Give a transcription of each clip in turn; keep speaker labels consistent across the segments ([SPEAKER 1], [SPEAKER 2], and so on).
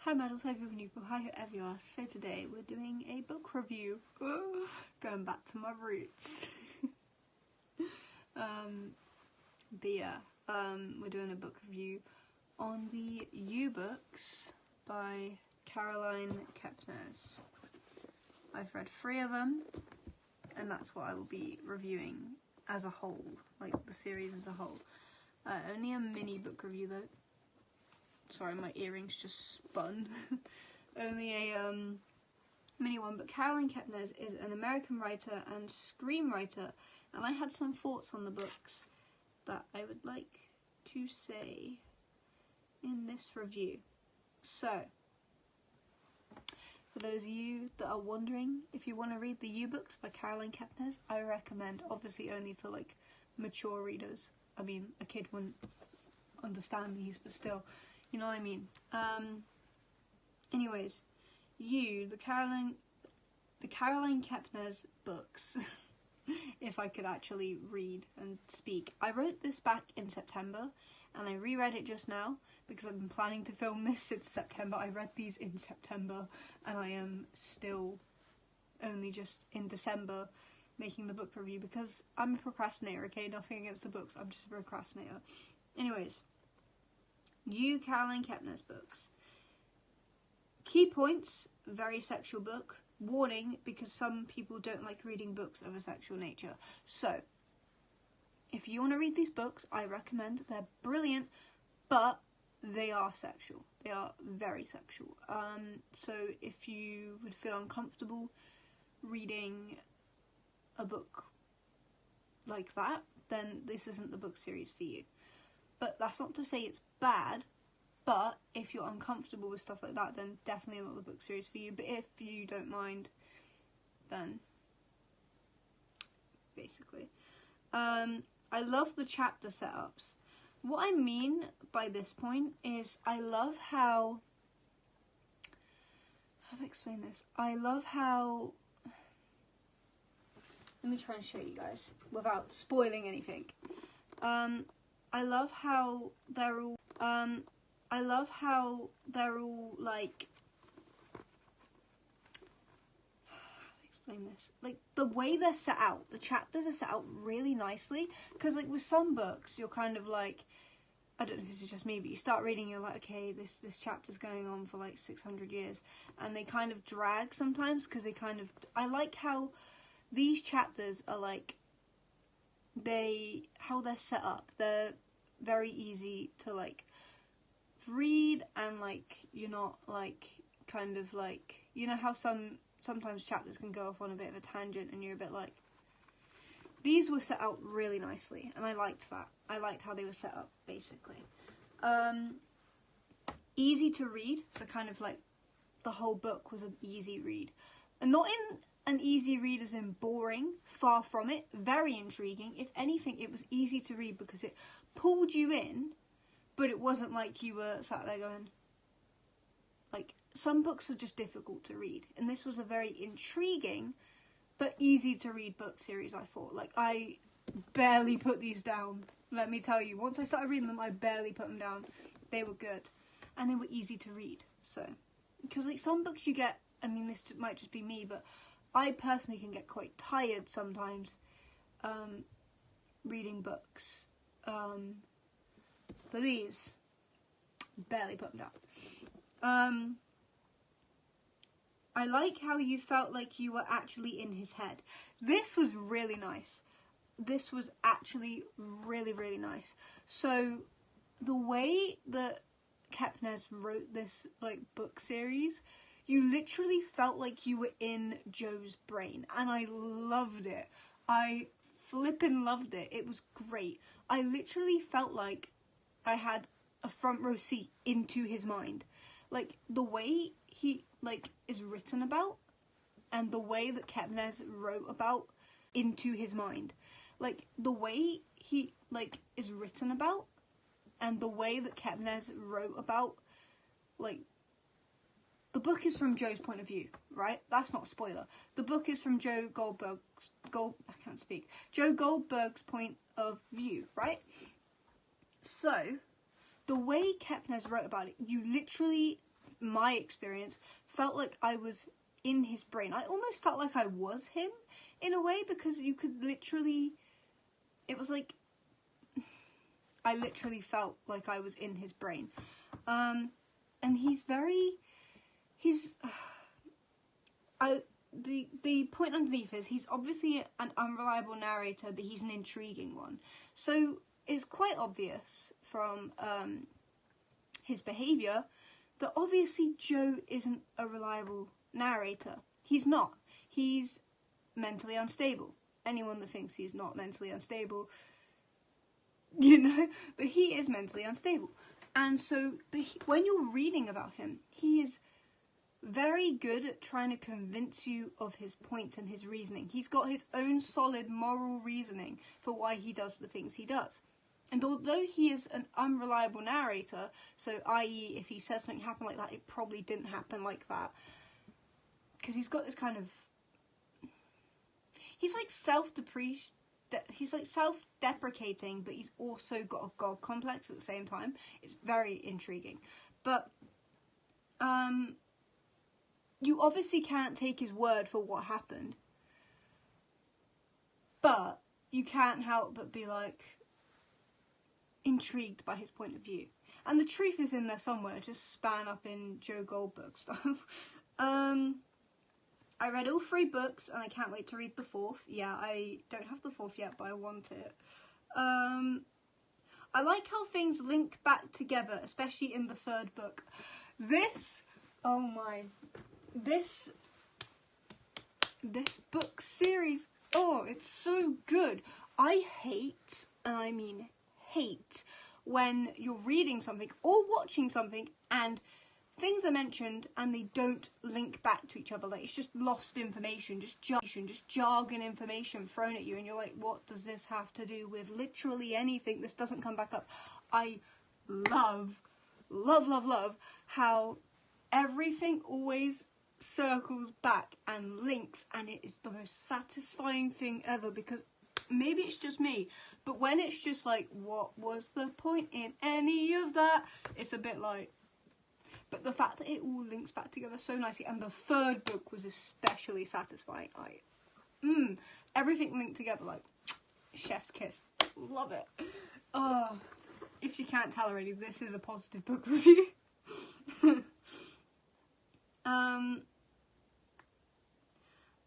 [SPEAKER 1] Hi Madals, hi people, hi whoever you are. So today we're doing a book review. Going back to my roots. We're doing a book review on the U-Books by Caroline Kepnes. I've read 3 of them, and that's what I will be reviewing as a whole, like the series as a whole. Only a mini book review though. Sorry, my earrings just spun. Only a mini one, but Caroline Kepnes is an American writer and screenwriter, and I had some thoughts on the books that I would like to say in this review. So, for those of you that are wondering if you want to read the U-Books by Caroline Kepnes, I recommend, obviously only for like mature readers. I mean, a kid wouldn't understand these, but still, you know what I mean. Anyways, the Caroline Kepnes books, if I could actually read and speak. I wrote this back in September, and I reread it just now, because I've been planning to film this since September. I read these in September, and I am still only just in December making the book review, because I'm a procrastinator, okay? Nothing against the books, I'm just a procrastinator. Anyways, Caroline Kepnes books. Key points: very sexual book. Warning, because some people don't like reading books of a sexual nature. So, if you want to read these books, I recommend. They're brilliant, but they are sexual. They are very sexual. So if you would feel uncomfortable reading a book like that, then this isn't the book series for you. But that's not to say it's bad, but if you're uncomfortable with stuff like that, then definitely not the book series for you. But if you don't mind, then basically. I love the chapter setups. What I mean by this point is I love how to explain this? I love how, let me try and show you guys without spoiling anything. I love how they're all like, how to explain this? Like, the way they're set out, the chapters are set out really nicely, because like with some books, you're kind of like, I don't know if this is just me, but you start reading, you're like, okay, this chapter's going on for like 600 years, and they kind of drag sometimes, because I like how these chapters are like, how they're set up. They're very easy to like read, and like you're not like kind of like, you know how sometimes chapters can go off on a bit of a tangent and you're a bit like, these were set out really nicely, and I liked that. I liked how they were set up, basically. Easy to read, so kind of like the whole book was an easy read, and not in an easy read as in boring, far from it. Very intriguing. If anything, it was easy to read because it pulled you in, but it wasn't like you were sat there going, like, some books are just difficult to read, and this was a very intriguing but easy to read book series. I thought, like, I barely put these down, let me tell you. Once I started reading them, I barely put them down. They were good, and they were easy to read. So, because like some books you get, I mean, this might just be me, but I personally can get quite tired sometimes reading books. But these, barely put them down. I like how you felt like you were actually in his head. This was really nice. This was actually really, really nice. So the way that Kepnes wrote this like book series, you literally felt like you were in Joe's brain, and I loved it. I flippin' loved it. It was great. I literally felt like I had a front row seat into his mind. Like, the way he like is written about, and the way that Kepnes wrote about into his mind. Like, the way he like is written about, and the way that Kepnes wrote about, like, the book is from Joe's point of view, right? That's not a spoiler. The book is from Joe Goldberg's point of view, right? So, the way Kepnes wrote about it, you literally my experience, felt like I was in his brain. I almost felt like I was him in a way, because you could literally, it was like, I literally felt like I was in his brain. And the point underneath is he's obviously an unreliable narrator, but he's an intriguing one. So it's quite obvious from his behaviour that obviously Joe isn't a reliable narrator. He's not. He's mentally unstable. Anyone that thinks he's not mentally unstable, but he is mentally unstable. And so, when you're reading about him, he is very good at trying to convince you of his points and his reasoning. He's got his own solid moral reasoning for why he does the things he does. And although he is an unreliable narrator, so i.e. if he says something happened like that, it probably didn't happen like that. Because he's got this kind of... He's like self-deprecating, but he's also got a god complex at the same time. It's very intriguing. But, you obviously can't take his word for what happened. But you can't help but be like intrigued by his point of view. And the truth is in there somewhere, just span up in Joe Goldberg style. I read all 3 books and I can't wait to read the 4th. Yeah, I don't have the 4th yet, but I want it. I like how things link back together, especially in the 3rd book. This book series, oh, it's so good. I hate, and I mean hate, when you're reading something or watching something and things are mentioned and they don't link back to each other. Like, it's just lost information, just jargon information thrown at you, and you're like, what does this have to do with literally anything? This doesn't come back up. I love how everything always circles back and links, and it is the most satisfying thing ever, because maybe it's just me, but when it's just like, what was the point in any of that? It's a bit like... But the fact that it all links back together so nicely, and the 3rd book was especially satisfying. Everything linked together like chef's kiss. Love it. Oh, if you can't tell already, this is a positive book review.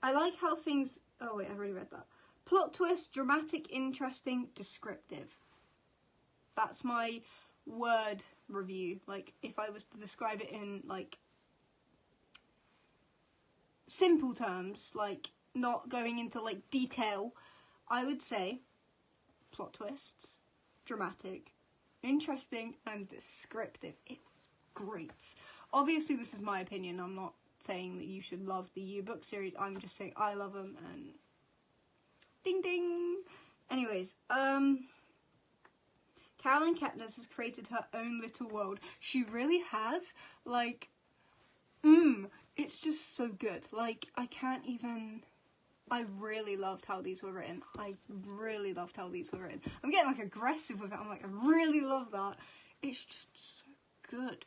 [SPEAKER 1] I like how things... Oh wait, I've already read that. Plot twist, dramatic, interesting, descriptive. That's my word review. Like, if I was to describe it in like simple terms, like not going into like detail, I would say plot twists, dramatic, interesting, and descriptive. It was great. Obviously this is my opinion. I'm not saying that you should love the U book series. I'm just saying I love them, and ding ding. Anyways, Caroline Kepnes has created her own little world. She really has. Like, it's just so good. Like, I really loved how these were written. I'm getting like aggressive with it. I'm like, I really love that. It's just so good.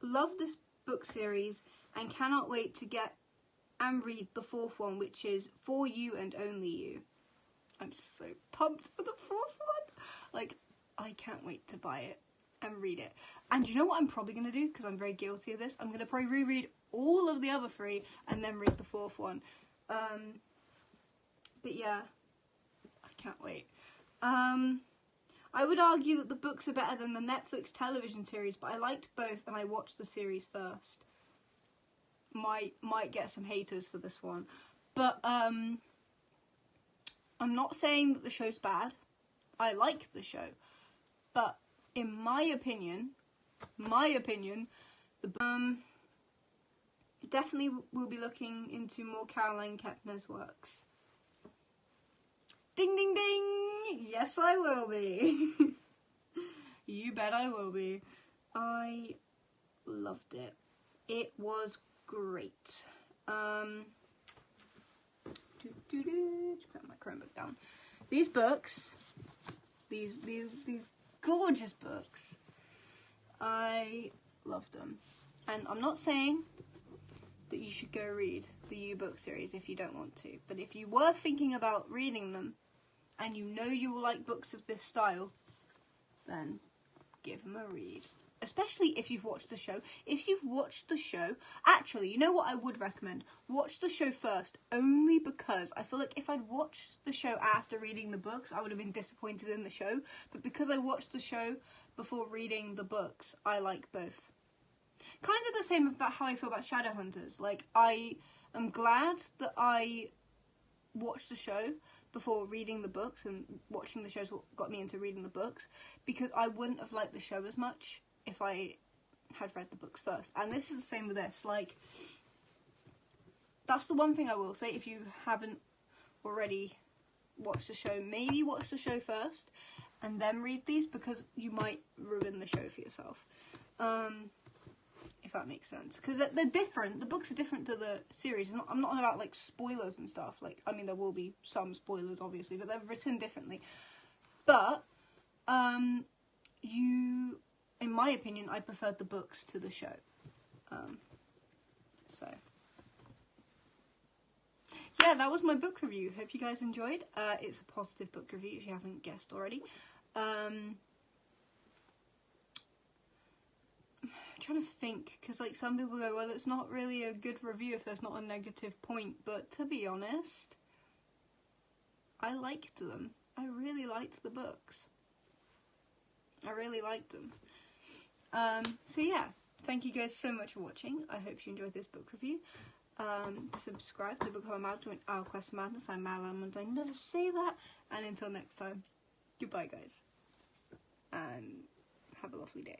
[SPEAKER 1] Love this book series and cannot wait to get and read the 4th one, which is For You and Only You. I'm so pumped for the 4th one. Like, I can't wait to buy it and read it. And you know what I'm probably going to do, because I'm very guilty of this? I'm going to probably reread all of the other 3 and then read the 4th one. But yeah, I can't wait. I would argue that the books are better than the Netflix television series, but I liked both and I watched the series first. Might get some haters for this one. But, I'm not saying that the show's bad. I like the show. But in my opinion, definitely will be looking into more Caroline Kepnes works. Ding ding ding! Yes, I will be. You bet I will be. I loved it. It was great. Just put my Chromebook down. These books, these gorgeous books, I loved them. And I'm not saying that you should go read the U-Book series if you don't want to. But if you were thinking about reading them, and you know you will like books of this style, then give them a read. Especially if you've watched the show. If you've watched the show... Actually, you know what I would recommend? Watch the show first. Only because I feel like if I'd watched the show after reading the books, I would have been disappointed in the show. But because I watched the show before reading the books, I like both. Kind of the same about how I feel about Shadowhunters. Like, I am glad that I watched the show before reading the books, and watching the shows got me into reading the books, because I wouldn't have liked the show as much if I had read the books first. And this is the same with this. Like, that's the one thing I will say. If you haven't already watched the show, maybe watch the show first and then read these, because you might ruin the show for yourself. If that makes sense. Because they're different. The books are different to the series. I'm not on about, like, spoilers and stuff. Like, I mean, there will be some spoilers, obviously, but they're written differently. But, in my opinion, I preferred the books to the show. So, yeah, that was my book review. Hope you guys enjoyed. It's a positive book review, if you haven't guessed already. I'm trying to think, because, like, some people go, well, it's not really a good review if there's not a negative point, but to be honest, I liked them. I really liked the books. I really liked them. So yeah, thank you guys so much for watching. I hope you enjoyed this book review. Subscribe to become a Madal, join our quest for madness. I'm Madalada Munden. I never say that. And until next time, goodbye guys. And have a lovely day.